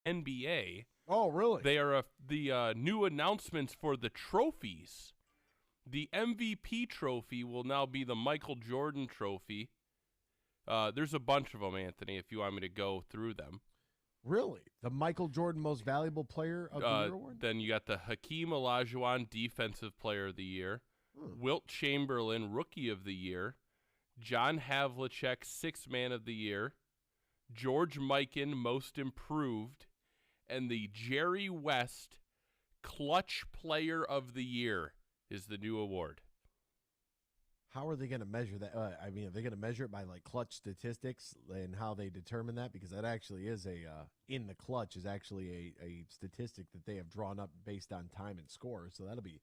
NBA. Oh, really? They are the new announcements for the trophies. The MVP trophy will now be the Michael Jordan trophy. There's a bunch of them, Anthony, if you want me to go through them. Really? The Michael Jordan Most Valuable Player of the Year award? Then you got the Hakeem Olajuwon Defensive Player of the Year, Wilt Chamberlain Rookie of the Year, John Havlicek Sixth Man of the Year, George Mikan Most Improved, and the Jerry West Clutch Player of the Year is the new award. How are they going to measure that? Are they going to measure it by like clutch statistics and how they determine that? Because that actually is in the clutch is actually a statistic that they have drawn up based on time and score. So that'll be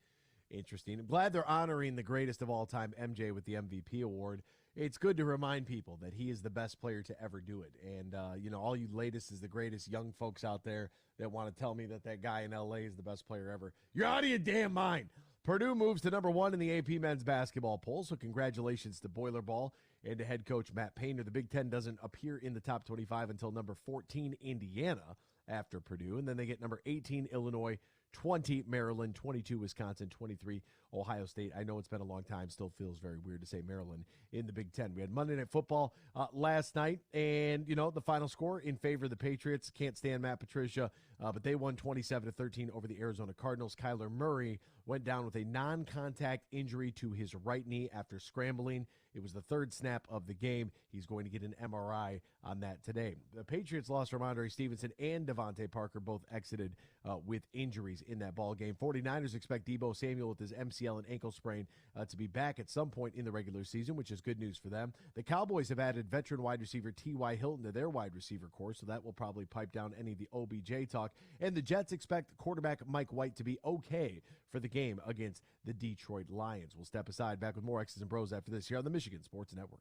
interesting. I'm glad they're honoring the greatest of all time, MJ, with the MVP award. It's good to remind people that he is the best player to ever do it. And, all you latest is the greatest young folks out there that want to tell me that guy in L.A. is the best player ever. You're out of your damn mind. Purdue moves to number 1 in the AP men's basketball poll, so congratulations to Boiler Ball and to head coach Matt Painter. The Big Ten doesn't appear in the top 25 until number 14, Indiana, after Purdue. And then they get number 18, Illinois, 20, Maryland, 22, Wisconsin, 23, Ohio State. I know it's been a long time. Still feels very weird to say Maryland in the Big Ten. We had Monday Night Football last night, and, the final score in favor of the Patriots. Can't stand Matt Patricia, but they won 27-13 over the Arizona Cardinals. Kyler Murray went down with a non-contact injury to his right knee after scrambling. It was the third snap of the game. He's going to get an MRI on that today. The Patriots lost Ramondre Stevenson and Devontae Parker, both exited with injuries in that ball game. 49ers expect Deebo Samuel with his MCL and ankle sprain to be back at some point in the regular season, which is good news for them. The Cowboys have added veteran wide receiver T.Y. Hilton to their wide receiver corps, so that will probably pipe down any of the OBJ talk. And the Jets expect quarterback Mike White to be okay for the game against the Detroit Lions. We'll step aside. Back with more X's and Bros after this here on the Michigan Sports Network.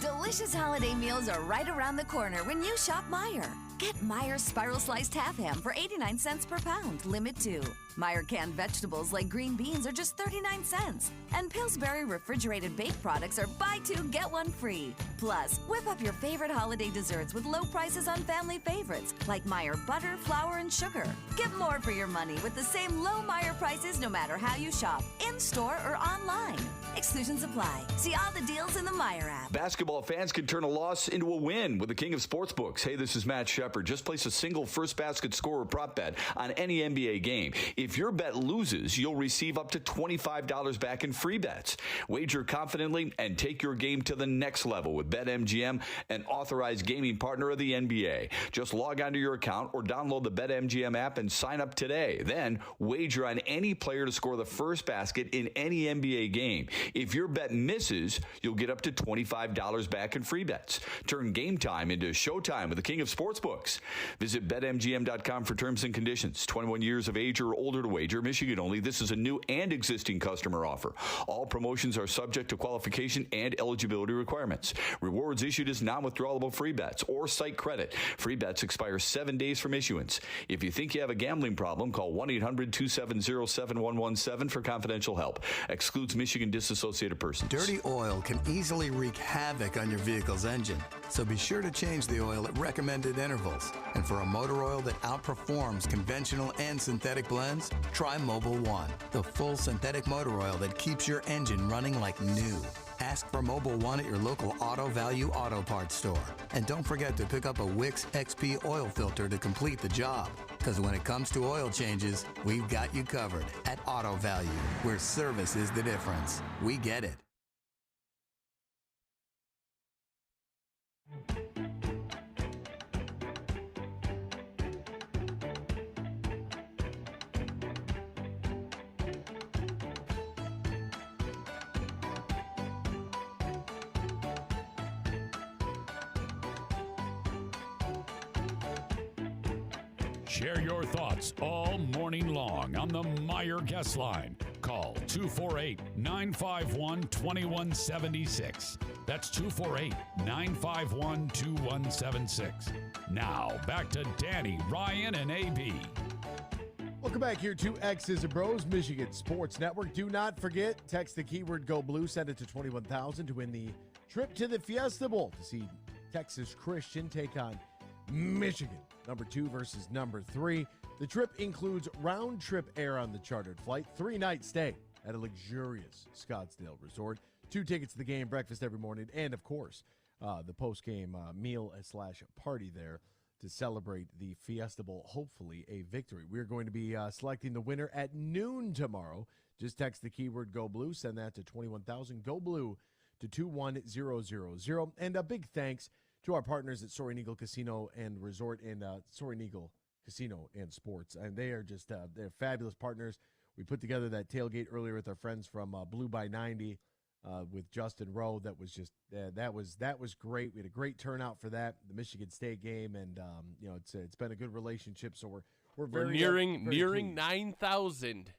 Delicious holiday meals are right around the corner when you shop Meijer. Get Meijer's Spiral Sliced Half Ham for 89 cents per pound, limit 2. Meijer canned vegetables like green beans are just 39 cents. And Pillsbury refrigerated baked products are buy 2, get 1 free. Plus, whip up your favorite holiday desserts with low prices on family favorites like Meijer butter, flour, and sugar. Get more for your money with the same low Meijer prices no matter how you shop, in-store or online. Exclusions apply. See all the deals in the Meijer app. Basketball fans can turn a loss into a win with the king of sportsbooks. Hey, this is Matt Shepard. Just place a single first basket scorer prop bet on any NBA game. If your bet loses, you'll receive up to $25 back in free bets. Wager confidently and take your game to the next level with BetMGM, an authorized gaming partner of the NBA. Just log onto your account or download the BetMGM app and sign up today. Then wager on any player to score the first basket in any NBA game. If your bet misses, you'll get up to $25 back in free bets. Turn game time into showtime with the king of sportsbooks. Visit BetMGM.com for terms and conditions. 21 years of age or older to wager. Michigan only. This is a new and existing customer offer. All promotions are subject to qualification and eligibility requirements. Rewards issued as non-withdrawable free bets or site credit. Free bets expire 7 days from issuance. If you think you have a gambling problem, call 1-800-270-7117 for confidential help. Excludes Michigan disassociated persons. Dirty oil can easily wreak havoc on your vehicle's engine, so be sure to change the oil at recommended intervals. And for a motor oil that outperforms conventional and synthetic blends, try Mobil 1, the full synthetic motor oil that keeps your engine running like new. Ask for Mobil 1 at your local Auto Value Auto Parts store. And don't forget to pick up a Wix XP oil filter to complete the job. Because when it comes to oil changes, we've got you covered at Auto Value, where service is the difference. We get it. Share your thoughts all morning long on the Meijer Guest Line. Call 248-951-2176. That's 248-951-2176. Now, back to Danny, Ryan, and AB. Welcome back here to X's and Bros, Michigan Sports Network. Do not forget, text the keyword Go Blue, send it to 21,000 to win the trip to the Fiesta Bowl to see Texas Christian take on Michigan. number 2 versus number 3. The trip includes round-trip air on the chartered flight, 3-night stay at a luxurious Scottsdale resort, 2 tickets to the game, breakfast every morning, and, of course, the post-game meal / party there to celebrate the Fiesta Bowl, hopefully a victory. We're going to be selecting the winner at noon tomorrow. Just text the keyword Go Blue, send that to 21,000, Go Blue to 21000. And a big thanks to our partners at Soaring Eagle Casino and Resort and Soaring Eagle Casino and Sports. And they are just they're fabulous partners. We put together that tailgate earlier with our friends from Blue by 90 with Justin Rowe. That was just that was great. We had a great turnout for that, the Michigan State game, and it's been a good relationship. So we're nearing pleased. 9,000.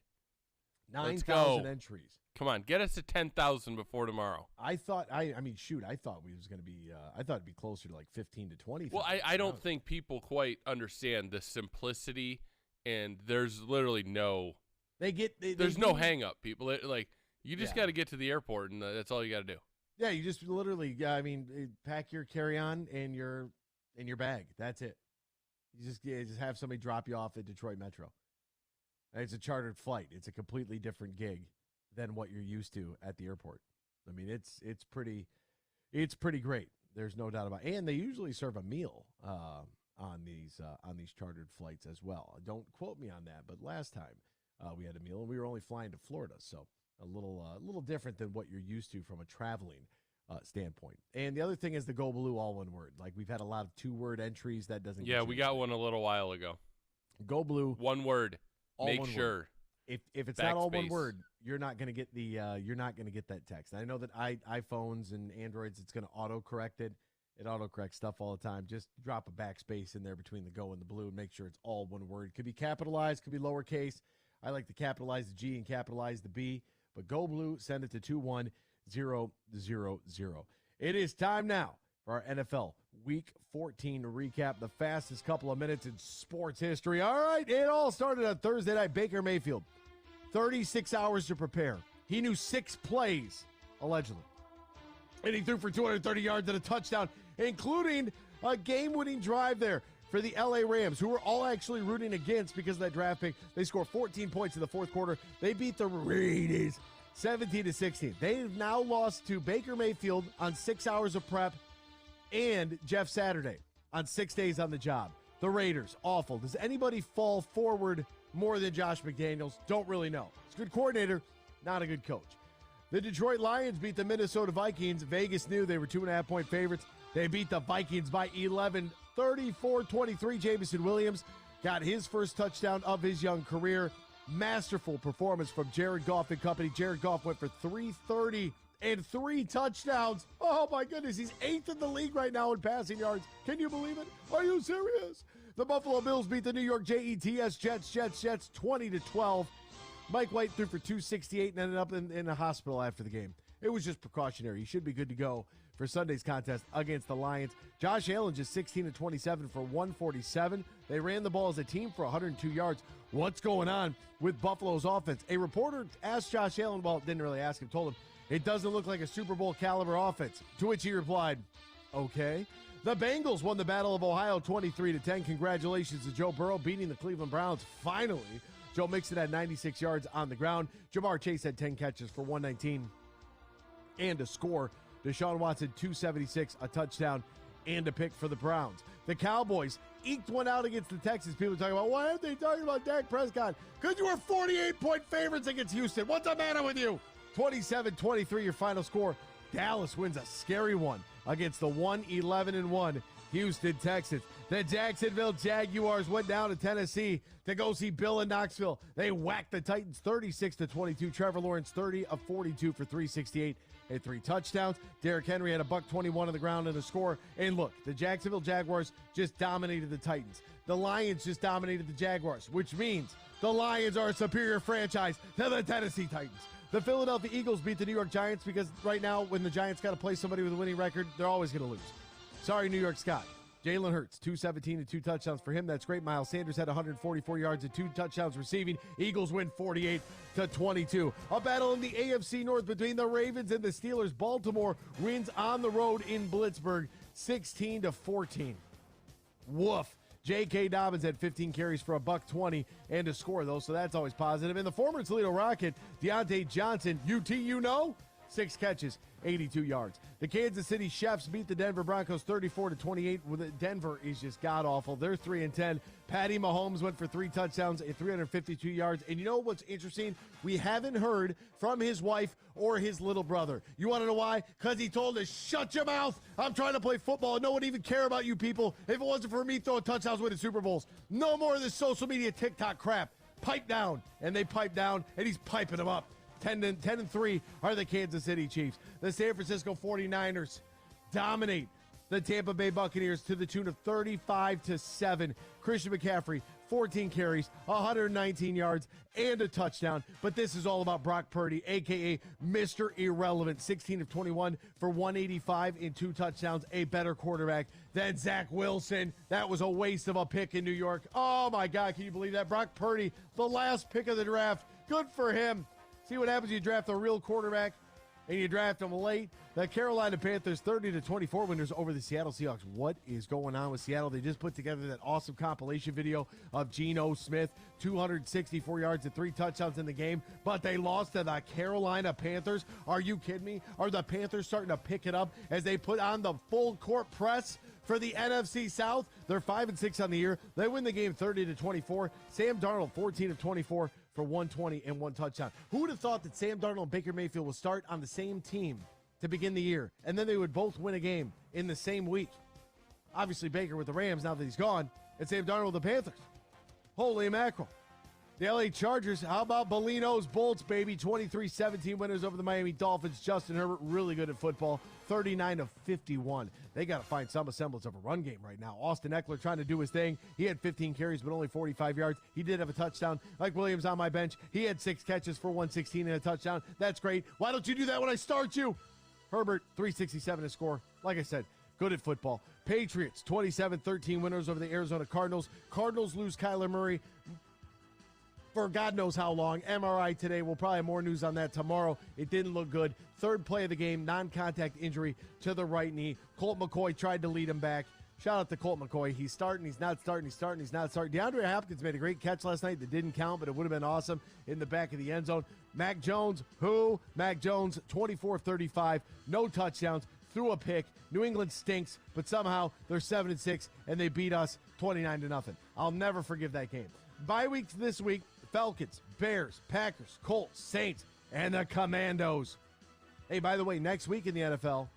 9,000 entries. Come on, get us to 10,000 before tomorrow. I thought we was going to be I thought it'd be closer to like 15 to 20. Well, I don't think people quite understand the simplicity, and there's literally no there's no hang up, people. You just got to get to the airport, and that's all you got to do. Yeah, you just literally pack your carry-on and your bag. That's it. You just have somebody drop you off at Detroit Metro. And it's a chartered flight. It's a completely different gig than what you're used to at the airport. I mean, it's pretty great. There's no doubt about it. And they usually serve a meal on these chartered flights as well. Don't quote me on that, but last time we had a meal, and we were only flying to Florida, so a little different than what you're used to from a traveling standpoint. And the other thing is the Go Blue, all one word. Like, we've had a lot of 2-word entries. That doesn't. Yeah, we got one a little while ago. Go Blue, one word. Make sure. Word. If it's not all one word, you're not going to get that text. I know that iPhones and Androids, it's going to autocorrect it. It autocorrects stuff all the time. Just drop a backspace in there between the Go and the Blue and make sure it's all one word. Could be capitalized, could be lowercase. I like to capitalize the G and capitalize the B. But Go Blue, send it to 21000. It is time now for our NFL Week 14 recap, the fastest couple of minutes in sports history. All right, it all started on Thursday night. Baker Mayfield, 36 hours to prepare. He knew 6 plays, allegedly. And he threw for 230 yards and a touchdown, including a game-winning drive there for the L.A. Rams, who were all actually rooting against because of that draft pick. They scored 14 points in the fourth quarter. They beat the Raiders 17-16. They've now lost to Baker Mayfield on 6 hours of prep and Jeff Saturday on 6 days on the job. The Raiders, awful. Does anybody fall forward more than Josh McDaniels? Don't really know. He's a good coordinator, not a good coach. The Detroit Lions beat the Minnesota Vikings. Vegas knew they were 2.5-point favorites. They beat the Vikings by 11, 34-23. Jameson Williams got his first touchdown of his young career. Masterful performance from Jared Goff and company. Jared Goff went for 330 and 3 touchdowns. Oh, my goodness. He's 8th in the league right now in passing yards. Can you believe it? Are you serious? The Buffalo Bills beat the New York Jets 20-12. Mike White threw for 268 and ended up in a hospital after the game. It was just precautionary. He should be good to go for Sunday's contest against the Lions. Josh Allen just 16-27 for 147. They ran the ball as a team for 102 yards. What's going on with Buffalo's offense? A reporter asked Josh Allen, well, didn't really ask him, told him, it doesn't look like a Super Bowl caliber offense. To which he replied, okay. The Bengals won the Battle of Ohio 23-10. Congratulations to Joe Burrow beating the Cleveland Browns finally. Joe Mixon had 96 yards on the ground. Jamar Chase had 10 catches for 119 and a score. Deshaun Watson, 276, a touchdown, and a pick for the Browns. The Cowboys eked one out against the Texans. People talking about, why aren't they talking about Dak Prescott? Because you were 48-point favorites against Houston. What's the matter with you? 27-23, your final score. Dallas wins a scary one against the 1-11-1 Houston Texans. The Jacksonville Jaguars went down to Tennessee to go see Bill in Knoxville. They whacked the Titans 36-22. Trevor Lawrence 30 of 42 for 368 and 3 touchdowns. Derrick Henry had a $121 on the ground and a score. And look, the Jacksonville Jaguars just dominated the Titans. The Lions just dominated the Jaguars, which means the Lions are a superior franchise to the Tennessee Titans. The Philadelphia Eagles beat the New York Giants because right now when the Giants got to play somebody with a winning record, they're always going to lose. Sorry, New York Scott. Jalen Hurts, 217 and 2 touchdowns for him. That's great. Miles Sanders had 144 yards and 2 touchdowns receiving. Eagles win 48-22. A battle in the AFC North between the Ravens and the Steelers. Baltimore wins on the road in Blitzburg, 16-14. Woof. J.K. Dobbins had 15 carries for $120 and a score, though, so that's always positive. And the former Toledo Rocket, Deontay Johnson, UT, 6 catches, 82 yards. The Kansas City Chiefs beat the Denver Broncos 34-28. Denver is just god-awful. They're 3-10. Patty Mahomes went for 3 touchdowns and 352 yards. And you know what's interesting? We haven't heard from his wife or his little brother. You want to know why? Because he told us, shut your mouth. I'm trying to play football. No one would even care about you people. If it wasn't for me throwing touchdowns winning Super Bowls. No more of this social media TikTok crap. Pipe down. And they pipe down, and he's piping them up. 10-3 are the Kansas City Chiefs. The San Francisco 49ers dominate the Tampa Bay Buccaneers to the tune of 35-7. Christian McCaffrey, 14 carries, 119 yards, and a touchdown. But this is all about Brock Purdy, a.k.a. Mr. Irrelevant. 16 of 21 for 185 and 2 touchdowns. A better quarterback than Zach Wilson. That was a waste of a pick in New York. Oh, my God, can you believe that? Brock Purdy, the last pick of the draft. Good for him. See what happens when you draft a real quarterback and you draft him late. The Carolina Panthers 30-24 winners over the Seattle Seahawks. What is going on with Seattle? They just put together that awesome compilation video of Geno Smith, 264 yards and 3 touchdowns in the game, but they lost to the Carolina Panthers. Are you kidding me? Are the Panthers starting to pick it up as they put on the full court press for the NFC South? They're 5-6 on the year. They win the game 30-24. Sam Darnold, 14 of 24 for 120 and 1 touchdown. Who would have thought that Sam Darnold and Baker Mayfield will start on the same team to begin the year, and then they would both win a game in the same week? Obviously, Baker with the Rams now that he's gone, and Sam Darnold with the Panthers. Holy mackerel. The LA Chargers, how about Bellino's Bolts, baby? 23-17 winners over the Miami Dolphins. Justin Herbert, really good at football, 39-51. They got to find some semblance of a run game right now. Austin Eckler trying to do his thing. He had 15 carries, but only 45 yards. He did have a touchdown. Like Williams on my bench, he had 6 catches for 116 and a touchdown. That's great. Why don't you do that when I start you? Herbert, 367 to score. Like I said, good at football. Patriots, 27-13 winners over the Arizona Cardinals. Cardinals lose Kyler Murray for God knows how long. MRI today. We'll probably have more news on that tomorrow. It didn't look good. Third play of the game, non-contact injury to the right knee. Colt McCoy tried to lead him back. Shout out to Colt McCoy. He's starting, he's not starting, he's starting, he's not starting. DeAndre Hopkins made a great catch last night that didn't count, but it would have been awesome in the back of the end zone. Mac Jones, Mac Jones, 24-35, no touchdowns, threw a pick. New England stinks, but somehow they're 7-6, and they beat us 29-0. I'll never forgive that game. Bye week this week. Falcons, Bears, Packers, Colts, Saints, and the Commandos. Hey, by the way, next week in the NFL,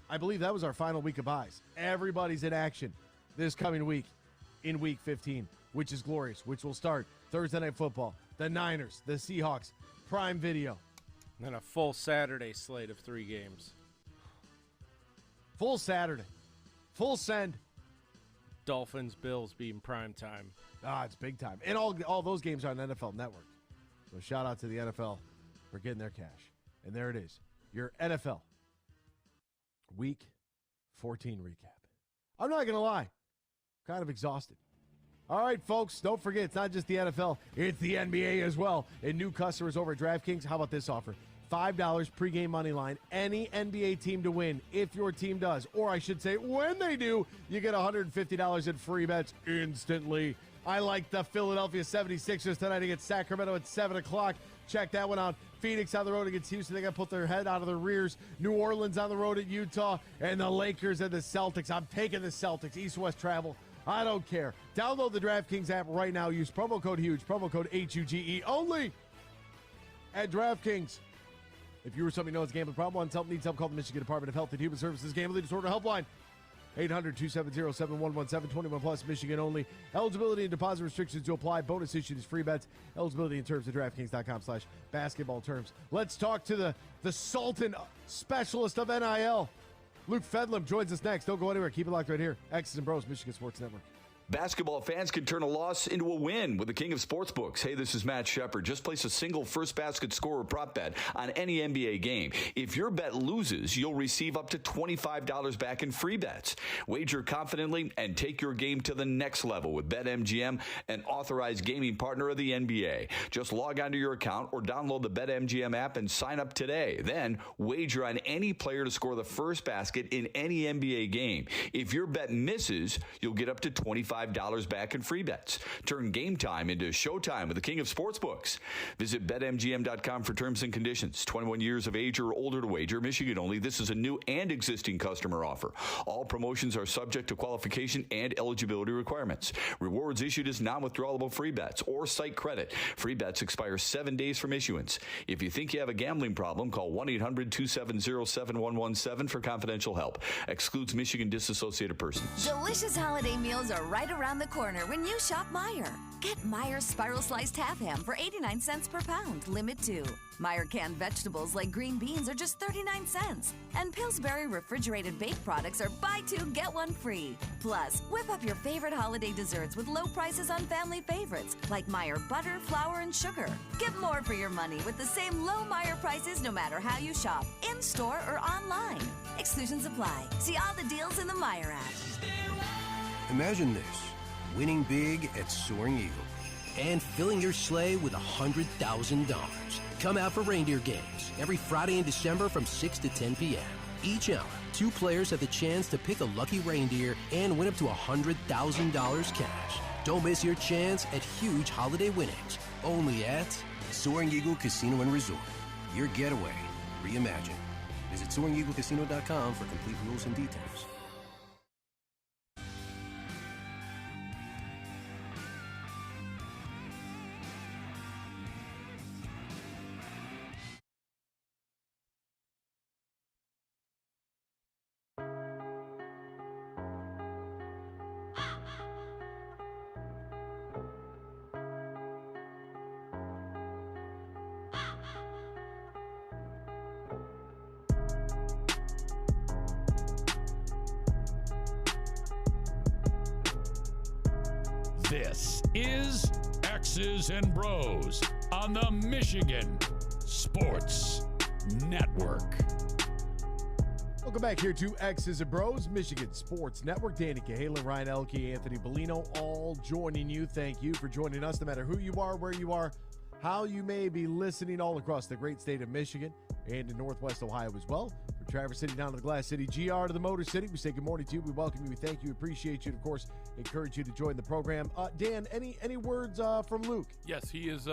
I believe that was our final week of buys. Everybody's in action this coming week in Week 15, which is glorious, which will start Thursday Night Football, the Niners, the Seahawks, Prime Video. And a full Saturday slate of 3 games. Full Saturday. Full send. Dolphins, Bills being prime time. It's big time. And all those games are on NFL Network. So shout out to the NFL for getting their cash. And there it is. Your NFL Week 14 recap. I'm not going to lie. Kind of exhausted. All right, folks, don't forget, it's not just the NFL. It's the NBA as well. And new customers over at DraftKings, how about this offer? $5 pregame money line. Any NBA team to win if your team does. Or I should say, when they do, you get $150 in free bets instantly. I like the Philadelphia 76ers tonight against Sacramento at 7 o'clock. Check that one out. Phoenix on the road against Houston. They got to put their head out of their rears. New Orleans on the road at Utah. And the Lakers and the Celtics. I'm taking the Celtics. East-West travel. I don't care. Download the DraftKings app right now. Use promo code HUGE, promo code HUGE only at DraftKings. If you or somebody knows a gambling problem, needs help, call the Michigan Department of Health and Human Services Gambling Disorder Helpline. 800-270-7117, 21 plus, Michigan only. Eligibility and deposit restrictions to apply. Bonus issued is free bets. Eligibility in terms of DraftKings.com/basketball terms. Let's talk to the Sultan specialist of NIL. Luke Fedlam joins us next. Don't go anywhere. Keep it locked right here. X's and Bros, Michigan Sports Network. Basketball fans can turn a loss into a win with the king of sportsbooks. Hey, this is Matt Shepard. Just place a single first basket score or prop bet on any NBA game. If your bet loses, you'll receive up to $25 back in free bets. Wager confidently and take your game to the next level with BetMGM, an authorized gaming partner of the NBA. Just log onto your account or download the BetMGM app and sign up today. Then wager on any player to score the first basket in any NBA game. If your bet misses, you'll get up to $25 $25 back in free bets. Turn game time into showtime with the king of sportsbooks. Visit BetMGM.com for terms and conditions. 21 years of age or older to wager. Michigan only. This is a new and existing customer offer. All promotions are subject to qualification and eligibility requirements. Rewards issued as non-withdrawable free bets or site credit. Free bets expire 7 days from issuance. If you think you have a gambling problem, call 1-800-270-7117 for confidential help. Excludes Michigan disassociated persons. Delicious holiday meals are right around the corner when you shop Meijer. Get Meijer Spiral Sliced Half Ham for 89 cents per pound, limit 2. Meijer canned vegetables like green beans are just 39 cents. And Pillsbury refrigerated baked products are buy 2, get 1 free. Plus, whip up your favorite holiday desserts with low prices on family favorites like Meijer butter, flour, and sugar. Get more for your money with the same low Meijer prices no matter how you shop, in-store or online. Exclusions apply. See all the deals in the Meijer app. Imagine this, winning big at Soaring Eagle and filling your sleigh with $100,000. Come out for reindeer games every Friday in December from 6 to 10 p.m. Each hour, 2 players have the chance to pick a lucky reindeer and win up to $100,000 cash. Don't miss your chance at huge holiday winnings. Only at Soaring Eagle Casino and Resort. Your getaway reimagined. Visit SoaringEagleCasino.com for complete rules and details. This is X's and Bros on the Michigan Sports Network. Welcome back here to X's and Bros, Michigan Sports Network. Danny Cahalan, Ryan Elke, Anthony Bellino, all joining you. Thank you for joining us, no matter who you are, where you are, how you may be listening all across the great state of Michigan and in Northwest Ohio as well. From Traverse City down to the Glass City, GR to the Motor City, we say good morning to you. We welcome you. We thank you. Appreciate you. And, of course, encourage you to join the program. Dan, any words from Luke? Yes, he is.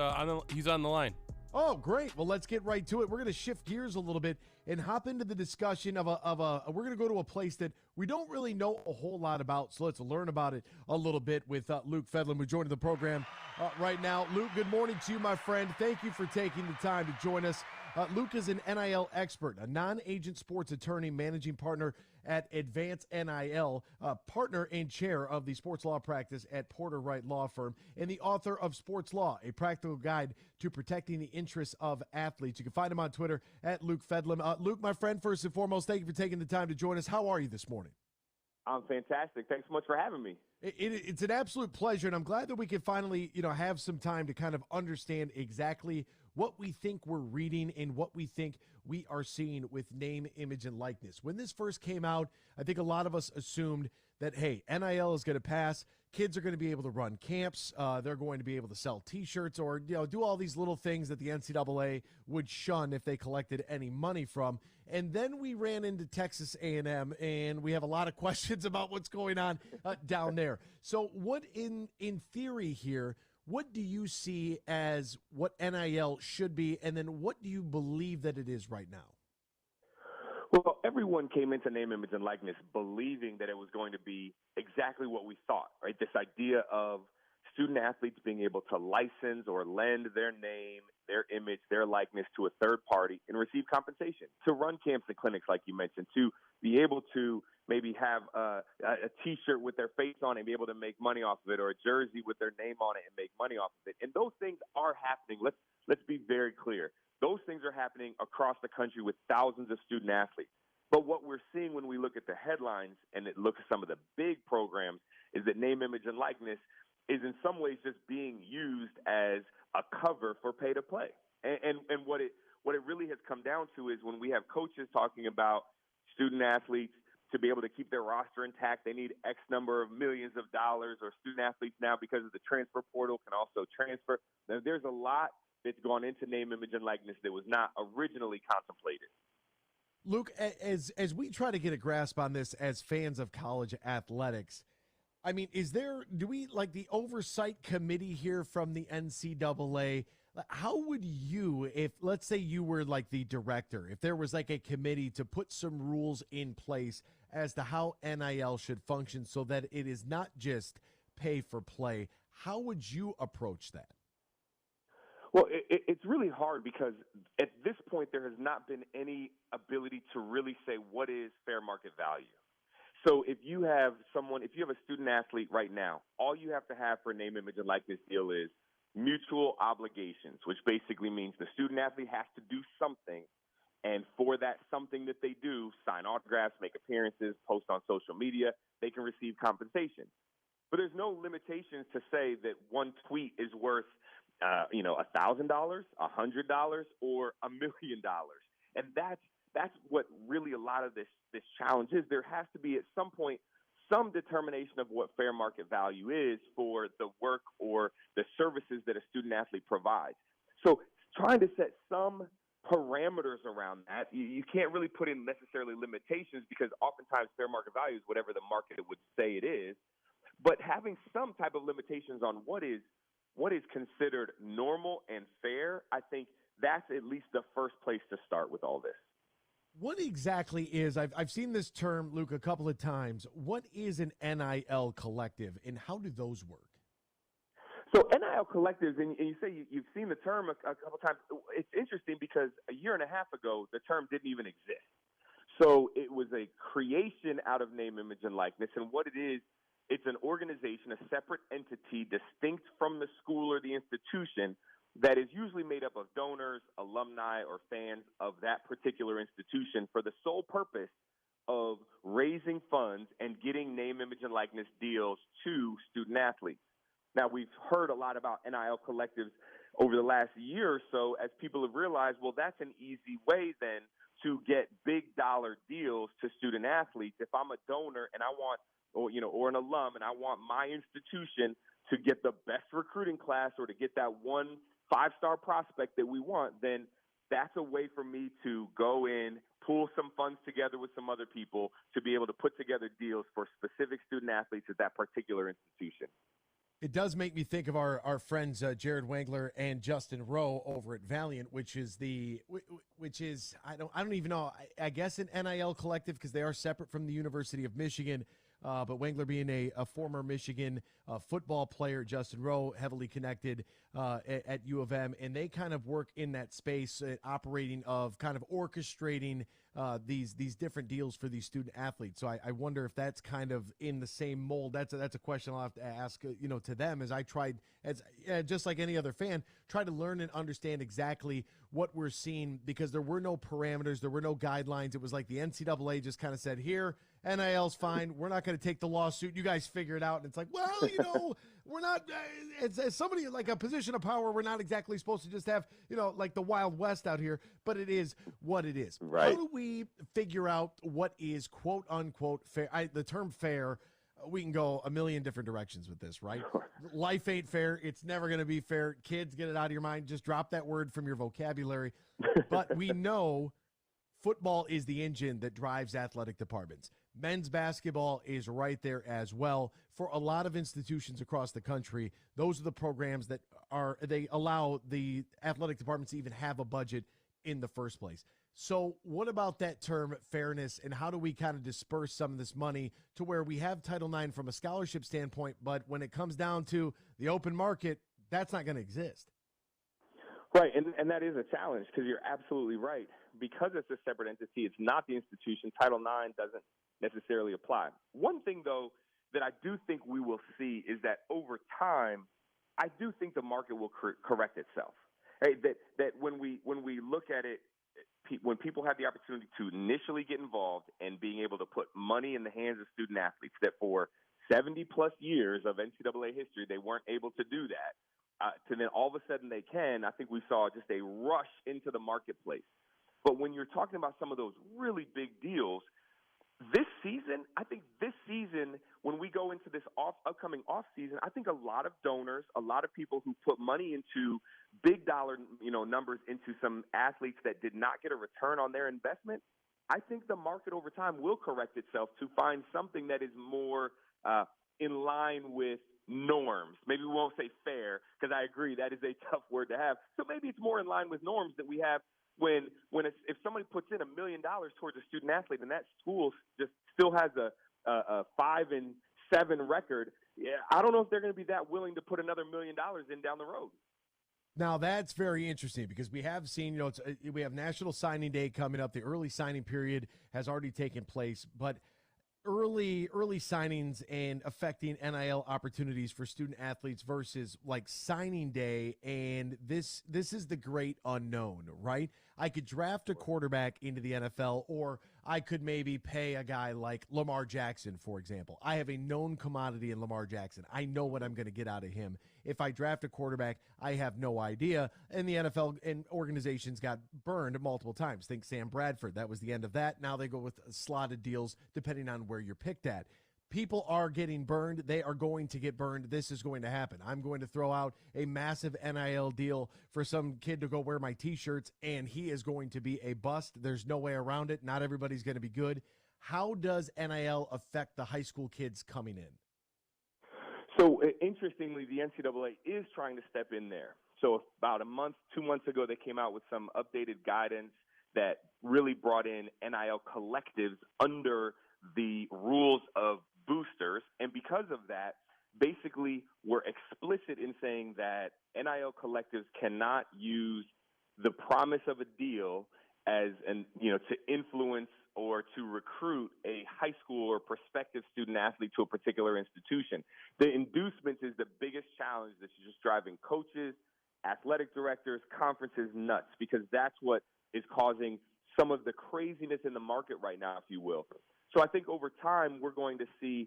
He's on the line. Oh, great. Well, let's get right to it. We're going to shift gears a little bit and hop into the discussion of we're going to go to a place that we don't really know a whole lot about. So let's learn about it a little bit with Luke Fedlin, who joined the program right now. Luke, good morning to you, my friend. Thank you for taking the time to join us. Luke is an NIL expert, a non-agent sports attorney, managing partner at Advance NIL, partner and chair of the sports law practice at Porter Wright Law Firm, and the author of Sports Law, a practical guide to protecting the interests of athletes. You can find him on Twitter at Luke Fedlin. Luke, my friend, first and foremost, thank you for taking the time to join us. How are you this morning? I'm fantastic. Thanks so much for having me. It's an absolute pleasure, and I'm glad that we can finally, have some time to kind of understand exactly what we think we're reading and what we think we are seeing with name, image, and likeness. When this first came out, I think a lot of us assumed that, hey, NIL is going to pass. Kids are going to be able to run camps. They're going to be able to sell T-shirts or, do all these little things that the NCAA would shun if they collected any money from. And then we ran into Texas A&M, and we have a lot of questions about what's going on down there. So what, in theory here, what do you see as what NIL should be, and then what do you believe that it is right now? Well, everyone came into name, image, and likeness believing that it was going to be exactly what we thought, right? This idea of student athletes being able to license or lend their name, their image, their likeness to a third party and receive compensation to run camps and clinics, like you mentioned, to be able to maybe have a T-shirt with their face on it and be able to make money off of it, or a jersey with their name on it and make money off of it. And those things are happening. Let's be very clear. Those things are happening across the country with thousands of student athletes. But what we're seeing when we look at the headlines and look at some of the big programs is that name, image, and likeness is in some ways just being used as a cover for pay to play. And what it really has come down to is when we have coaches talking about student athletes to be able to keep their roster intact, they need X number of millions of dollars, or student athletes now, because of the transfer portal, can also transfer. Now, there's a lot that's gone into name, image, and likeness that was not originally contemplated. Luke, as we try to get a grasp on this as fans of college athletics, I mean, do we like the oversight committee here from the NCAA? How would you, if let's say you were like the director, if there was like a committee to put some rules in place as to how NIL should function so that it is not just pay for play, how would you approach that? Well, it's really hard because at this point there has not been any ability to really say what is fair market value. So if you have a student athlete right now, all you have to have for a name, image, and likeness deal is mutual obligations, which basically means the student athlete has to do something. And for that something that they do, sign autographs, make appearances, post on social media, they can receive compensation. But there's no limitations to say that one tweet is worth, $1,000, $100, or $1 million. And that's what really a lot of this challenge is. There has to be at some point some determination of what fair market value is for the work or the services that a student athlete provides. So trying to set some parameters around that, you can't really put in necessarily limitations because oftentimes fair market value is whatever the market would say it is. But having some type of limitations on what is considered normal and fair, I think that's at least the first place to start with all this. What exactly is, I've seen this term, Luke, a couple of times. What is an NIL collective, and how do those work? So NIL collectives, and you say you've seen the term a couple times. It's interesting because a year and a half ago, the term didn't even exist. So it was a creation out of name, image, and likeness. And what it is, it's an organization, a separate entity distinct from the school or the institution that is usually made up of donors, alumni, or fans of that particular institution for the sole purpose of raising funds and getting name, image, and likeness deals to student athletes. Now, we've heard a lot about NIL collectives over the last year or so as people have realized, well, that's an easy way then to get big dollar deals to student athletes. If I'm a donor and I want, or an alum, and I want my institution to get the best recruiting class or to get that one 5-star prospect that we want, then that's a way for me to go in, pull some funds together with some other people to be able to put together deals for specific student athletes at that particular institution. It does make me think of our friends Jared Wangler and Justin Rowe over at Valiant, which is I don't even know. I guess an NIL collective because they are separate from the University of Michigan. But Wangler being a former Michigan football player, Justin Rowe heavily connected at U of M, and they kind of work in that space, operating of kind of orchestrating these different deals for these student athletes. So I wonder if that's kind of in the same mold. That's a question I'll have to ask to them as I tried, just like any other fan, try to learn and understand exactly what we're seeing because there were no parameters, there were no guidelines. It was like the NCAA just kind of said, here, NIL's fine. We're not going to take the lawsuit. You guys figure it out. And it's like, well, we're not, it's somebody like a position of power. We're not exactly supposed to just have, like the Wild West out here, but it is what it is. Right. How do we figure out what is quote unquote fair? The term fair, we can go a million different directions with this, right? Life ain't fair. It's never going to be fair. Kids, get it out of your mind. Just drop that word from your vocabulary. But we know football is the engine that drives athletic departments. Men's basketball is right there as well. For a lot of institutions across the country, those are the programs that they allow the athletic departments to even have a budget in the first place. So what about that term fairness, and how do we kind of disperse some of this money to where we have Title IX from a scholarship standpoint, but when it comes down to the open market, that's not going to exist? Right, and that is a challenge because you're absolutely right. Because it's a separate entity, it's not the institution. Title IX doesn't necessarily apply. One thing, though, that I do think we will see is that over time, I do think the market will correct itself. Hey, that when we look at it, when people have the opportunity to initially get involved and being able to put money in the hands of student athletes, that for 70-plus years of NCAA history, they weren't able to do that. To then all of a sudden they can, I think we saw just a rush into the marketplace. But when you're talking about some of those really big deals, this season, when we go into this upcoming off season, I think a lot of donors, a lot of people who put money into big dollar, numbers into some athletes that did not get a return on their investment, I think the market over time will correct itself to find something that is more in line with norms. Maybe we won't say fair, because I agree that is a tough word to have. So maybe it's more in line with norms that we have when if somebody puts in $1 million towards a student athlete and that school just still has a 5-7 record. Yeah, I don't know if they're going to be that willing to put another $1 million in down the road. Now, that's very interesting because we have seen, we have National Signing Day coming up. The early signing period has already taken place, but early signings and affecting NIL opportunities for student athletes versus like signing day, and this is the great unknown, right? I could draft a quarterback into the NFL, or I could maybe pay a guy like Lamar Jackson, for example. I have a known commodity in Lamar Jackson. I know what I'm going to get out of him. If I draft a quarterback, I have no idea. And the NFL and organizations got burned multiple times. Think Sam Bradford. That was the end of that. Now they go with slotted deals depending on where you're picked at. People are getting burned. They are going to get burned. This is going to happen. I'm going to throw out a massive NIL deal for some kid to go wear my T-shirts, and he is going to be a bust. There's no way around it. Not everybody's going to be good. How does NIL affect the high school kids coming in? So, interestingly, the NCAA is trying to step in there. So about 2 months ago, they came out with some updated guidance that really brought in NIL collectives under the rules of boosters. And because of that, basically we're explicit in saying that NIL collectives cannot use the promise of a deal as to influence or to recruit a high school or prospective student athlete to a particular institution. The inducements is the biggest challenge that's just driving coaches, athletic directors, conferences nuts, because that's what is causing some of the craziness in the market right now, if you will. So I think over time we're going to see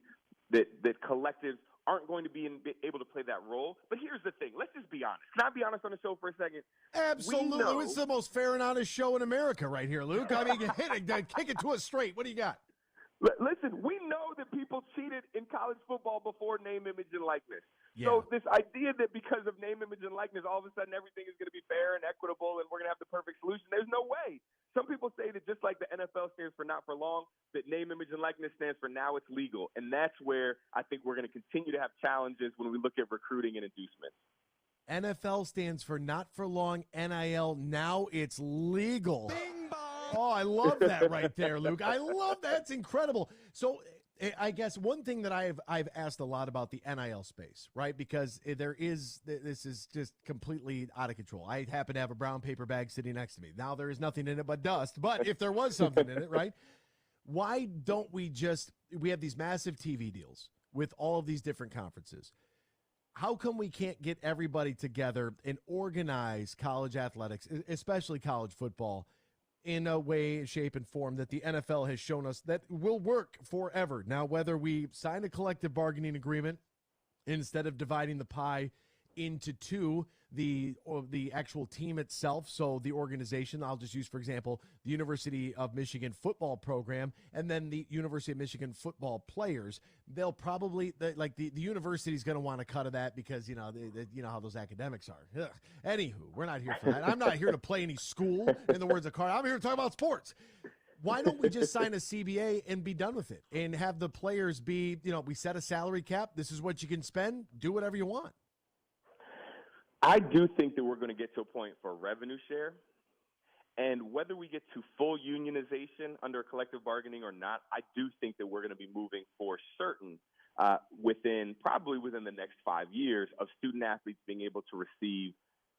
that collectives aren't going to be able to play that role. But here's the thing. Let's just be honest. Can I be honest on the show for a second? Absolutely. It's the most fair and honest show in America right here, Luke. I mean, kick it to us straight. What do you got? Listen, we know that people cheated in college football before name, image, and likeness. Yeah. So this idea that because of name, image, and likeness, all of a sudden everything is going to be fair and equitable and we're going to have the perfect solution, there's no way. Some people say that just like the NFL stands for not for long, that name, image, and likeness stands for now it's legal. And that's where I think we're going to continue to have challenges when we look at recruiting and inducements. NFL stands for not for long, NIL, now it's legal. Bing bong. Oh, I love that right there, Luke. I love that. It's incredible. So I guess one thing that I've asked a lot about the NIL space, right? Because this is just completely out of control. I happen to have a brown paper bag sitting next to me. Now there is nothing in it but dust, but if there was something in it, right? Why don't we have these massive TV deals with all of these different conferences. How come we can't get everybody together and organize college athletics, especially college football, in a way, shape, and form that the NFL has shown us that will work forever? Now, whether we sign a collective bargaining agreement instead of dividing the pie into two, the actual team itself, so the organization, I'll just use, for example, the University of Michigan football program, and then the University of Michigan football players, they'll probably, the university is going to want to cut of that because, you know how those academics are. Ugh. Anywho, we're not here for that. I'm not here to play any school, in the words of Carl. I'm here to talk about sports. Why don't we just sign a CBA and be done with it and have the players be, we set a salary cap. This is what you can spend. Do whatever you want. I do think that we're going to get to a point for revenue share. And whether we get to full unionization under collective bargaining or not, I do think that we're going to be moving for certain probably within the next 5 years of student athletes being able to receive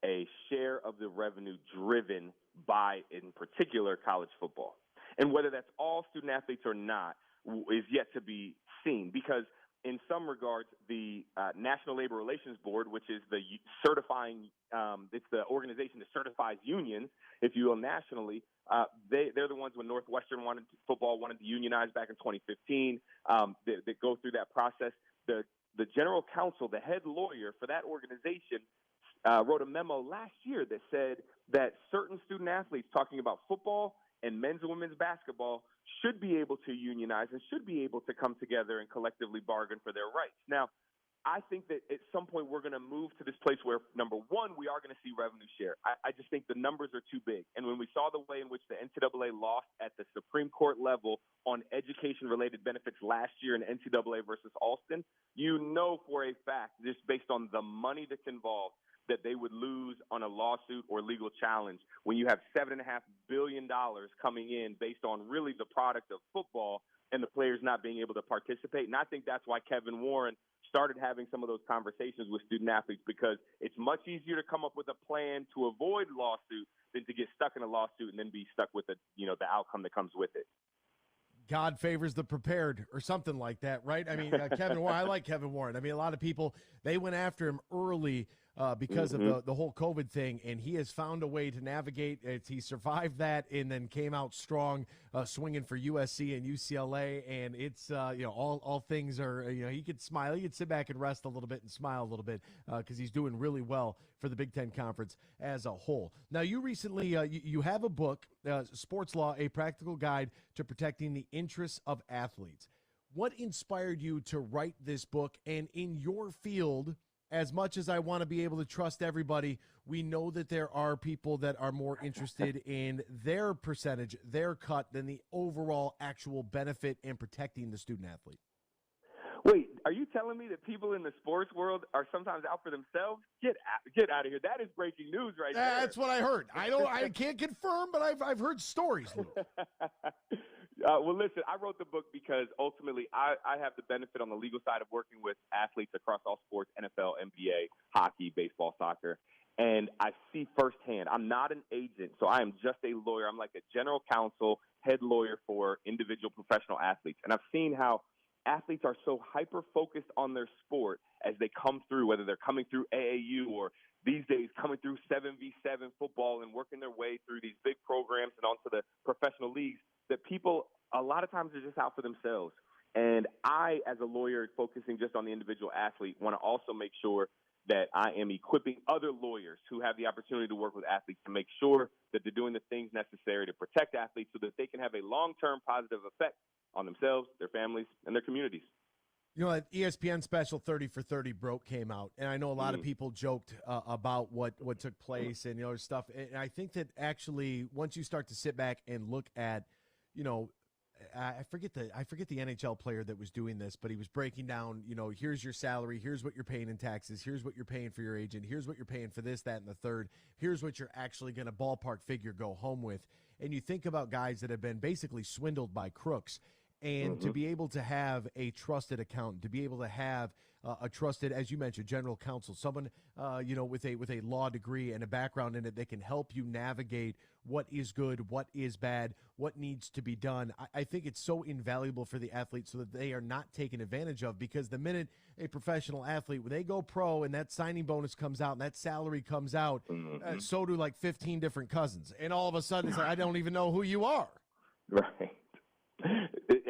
a share of the revenue driven by, in particular, college football. And whether that's all student athletes or not is yet to be seen, because in some regards, the National Labor Relations Board, which is the it's the organization that certifies unions, if you will, nationally. They're the ones when Northwestern football wanted to unionize back in 2015. They go through that process. The general counsel, the head lawyer for that organization, wrote a memo last year that said that certain student athletes, talking about football and men's and women's basketball, should be able to unionize and should be able to come together and collectively bargain for their rights. Now, I think that at some point we're going to move to this place where, number one, we are going to see revenue share. I just think the numbers are too big. And when we saw the way in which the NCAA lost at the Supreme Court level on education-related benefits last year in NCAA versus Alston, you know for a fact, just based on the money that's involved, that they would lose on a lawsuit or legal challenge when you have $7.5 billion coming in based on really the product of football and the players not being able to participate. And I think that's why Kevin Warren started having some of those conversations with student athletes, because it's much easier to come up with a plan to avoid lawsuit than to get stuck in a lawsuit and then be stuck with the outcome that comes with it. God favors the prepared or something like that, right? I mean, Kevin Warren, I like Kevin Warren. I mean, a lot of people, they went after him early because of the whole COVID thing, and he has found a way to navigate. He survived that and then came out strong, swinging for USC and UCLA, and it's, all things are, he could smile. He could sit back and rest a little bit and smile a little bit because he's doing really well for the Big Ten Conference as a whole. Now, you recently, you have a book, Sports Law, A Practical Guide to Protecting the Interests of Athletes. What inspired you to write this book? And in your field, as much as I want to be able to trust everybody, we know that there are people that are more interested in their percentage, their cut, than the overall actual benefit in protecting the student athlete. Wait, are you telling me that people in the sports world are sometimes out for themselves? Get out of here. That is breaking news right there. That's what I heard. I can't confirm, but I've heard stories, Lou. Well, listen, I wrote the book because ultimately I have the benefit on the legal side of working with athletes across all sports, NFL, NBA, hockey, baseball, soccer, and I see firsthand. I'm not an agent, so I am just a lawyer. I'm like a general counsel, head lawyer for individual professional athletes, and I've seen how athletes are so hyper-focused on their sport as they come through, whether they're coming through AAU or these days coming through 7v7 football and working their way through these big programs and onto the professional leagues, that people a lot of times are just out for themselves. And I, as a lawyer focusing just on the individual athlete, want to also make sure that I am equipping other lawyers who have the opportunity to work with athletes to make sure that they're doing the things necessary to protect athletes so that they can have a long-term positive effect on themselves, their families, and their communities. You know, that ESPN special 30 for 30 came out, and I know a lot of people joked about what took place and, stuff. And I think that actually once you start to sit back and look at, I forget the NHL player that was doing this, but he was breaking down, here's your salary, here's what you're paying in taxes, here's what you're paying for your agent, here's what you're paying for this, that, and the third, here's what you're actually going to ballpark figure go home with. And you think about guys that have been basically swindled by crooks. And to be able to have a trusted accountant, to be able to have a trusted, as you mentioned, general counsel, someone with a law degree and a background in it that can help you navigate what is good, what is bad, what needs to be done. I think it's so invaluable for the athletes so that they are not taken advantage of, because the minute a professional athlete, when they go pro and that signing bonus comes out and that salary comes out, so do like 15 different cousins. And all of a sudden it's like, I don't even know who you are. Right.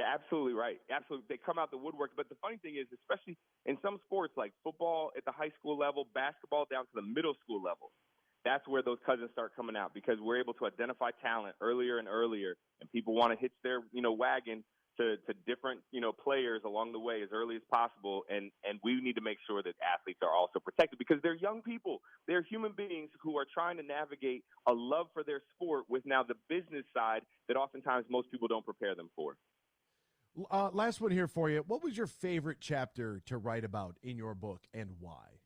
Absolutely right. Absolutely. They come out the woodwork. But the funny thing is, especially in some sports like football at the high school level, basketball down to the middle school level, that's where those cousins start coming out, because we're able to identify talent earlier and earlier, and people want to hitch their, wagon to different, players along the way as early as possible. And we need to make sure that athletes are also protected, because they're young people. They're human beings who are trying to navigate a love for their sport with now the business side that oftentimes most people don't prepare them for. Last one here for you. What was your favorite chapter to write about in your book, and why?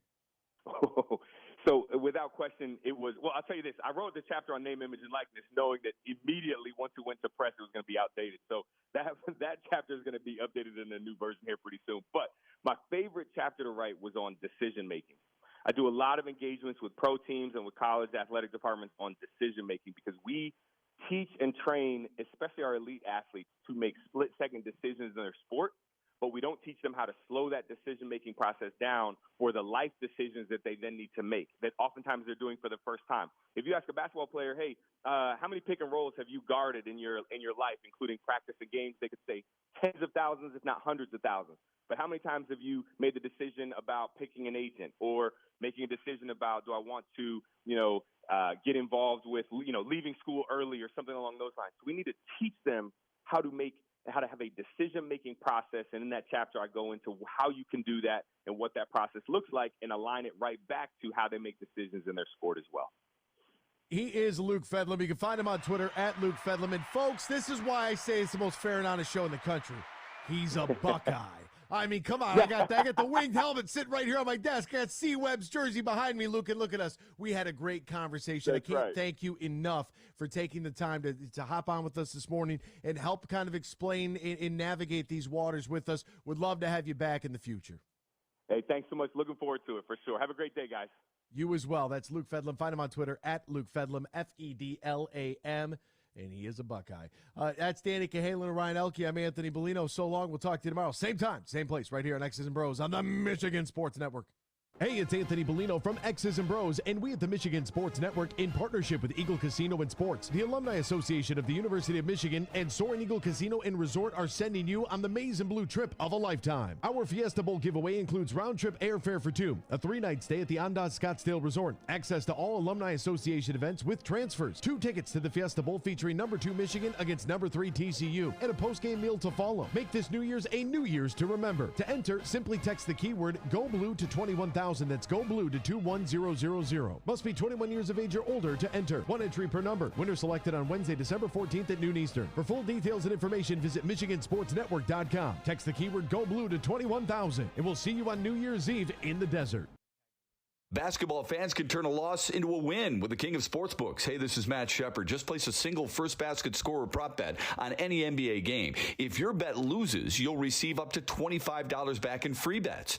So without question, it was, well, I'll tell you this. I wrote the chapter on name, image, and likeness knowing that immediately once it went to press, it was going to be outdated. So that chapter is going to be updated in a new version here pretty soon. But my favorite chapter to write was on decision-making. I do a lot of engagements with pro teams and with college athletic departments on decision-making, because we teach and train, especially our elite athletes, to make split-second decisions in their sport, but we don't teach them how to slow that decision-making process down for the life decisions that they then need to make, that oftentimes they're doing for the first time. If you ask a basketball player, hey, how many pick and rolls have you guarded in your life, including practice and games, they could say tens of thousands, if not hundreds of thousands. But how many times have you made the decision about picking an agent, or making a decision about, do I want to, get involved with, leaving school early or something along those lines? So we need to teach them how to to have a decision-making process. And in that chapter, I go into how you can do that and what that process looks like and align it right back to how they make decisions in their sport as well. He is Luke Fedlam. You can find him on Twitter at Luke Fedlam. And, folks, this is why I say it's the most fair and honest show in the country. He's a Buckeye. I mean, come on. I got the winged helmet sitting right here on my desk. I got C-Web's jersey behind me, Luke, and look at us. We had a great conversation. That's I can't right. thank you enough for taking the time to hop on with us this morning and help kind of explain and navigate these waters with us. Would love to have you back in the future. Hey, thanks so much. Looking forward to it for sure. Have a great day, guys. You as well. That's Luke Fedlam. Find him on Twitter at Luke Fedlam, Fedlam, and he is a Buckeye. That's Danny Cahalan and Ryan Elke. I'm Anthony Bellino. So long. We'll talk to you tomorrow. Same time, same place, right here on X's and Bros on the Michigan Sports Network. Hey, it's Anthony Bellino from X's and Bros, and we at the Michigan Sports Network, in partnership with Eagle Casino and Sports, the Alumni Association of the University of Michigan, and Soaring Eagle Casino and Resort are sending you on the Maize and Blue trip of a lifetime. Our Fiesta Bowl giveaway includes round-trip airfare for two, a 3-night stay at the Andaz Scottsdale Resort, access to all Alumni Association events with transfers, 2 tickets to the Fiesta Bowl featuring number 2 Michigan against number 3 TCU, and a post-game meal to follow. Make this New Year's a New Year's to remember. To enter, simply text the keyword GOBLUE to 21,000. That's GOBLUE to 21000. Must be 21 years of age or older to enter. 1 entry per number. Winner selected on Wednesday, December 14th at noon Eastern. For full details and information, visit MichiganSportsNetwork.com. Text the keyword GOBLUE to 21,000, and we'll see you on New Year's Eve in the desert. Basketball fans can turn a loss into a win with the king of sportsbooks. Hey, this is Matt Shepard. Just place a single first basket scorer prop bet on any NBA game. If your bet loses, you'll receive up to $25 back in free bets.